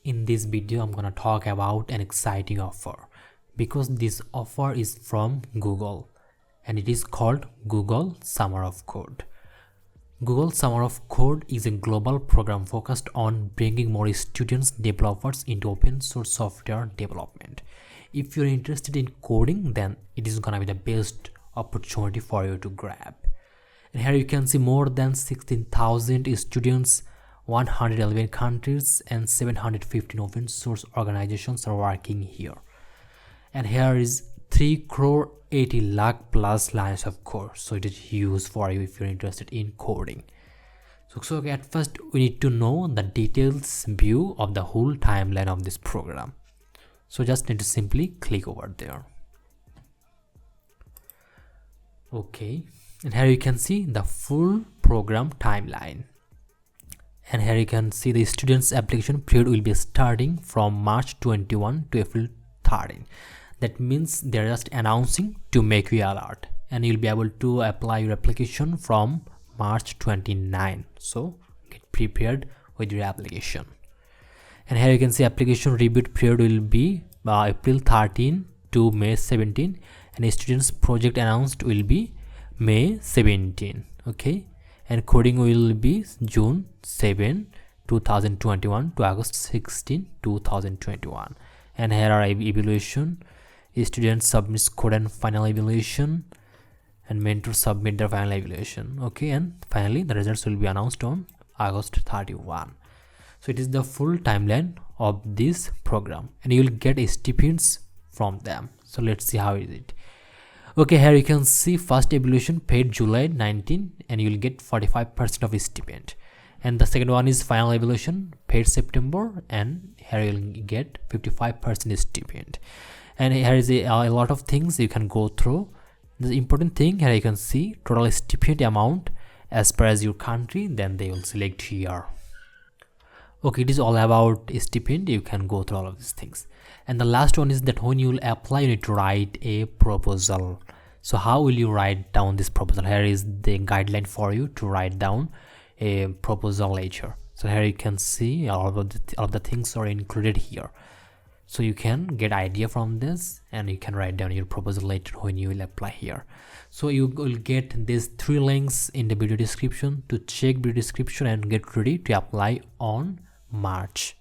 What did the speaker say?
In this video, I'm gonna talk about an exciting offer because this offer is from Google and it is called Google Summer of Code. Google Summer of Code is a global program focused on bringing more students developers into open source software development. If you're interested in coding, then it is gonna be the best opportunity for you to grab. And here you can see more than 16,000 students, 111 countries and 715 open source organizations are working here. And here is 3 crore 80 lakh plus lines of code, so it is huge for you if you're interested in coding. So at first we need to know the details view of the whole timeline of this program. So just need to simply click over there. Okay, and here you can see the full program timeline. And here you can see the students application period will be starting from March 21 to April 13. That means they're just announcing to make you alert, and you'll be able to apply your application from March 29. So get prepared with your application. And here you can see application review period will be April 13 to May 17, and students project announced will be May 17. Okay, and coding will be June 7 2021 to August 16 2021. And here are evaluation. Students submits code and final evaluation, and mentors submit their final evaluation. Okay, and finally the results will be announced on August 31. So it is the full timeline of this program, and you will get stipends from them. So let's see how is it. Okay, here you can see first evaluation paid July 19, and you will get 45% of stipend. And the second one is final evaluation paid September, and here you will get 55% stipend. And here is a lot of things you can go through. The important thing here you can see total stipend amount as per as your country, then they will select here. Okay, it is all about stipend. You can go through all of these things. And the last one is that when you will apply, you need to write a proposal. So how will you write down this proposal? Here is the guideline for you to write down a proposal later. So here you can see all of the things are included here. So you can get idea from this, and you can write down your proposal later when you will apply here. So you will get these 3 links in the video description to check video description and get ready to apply on March.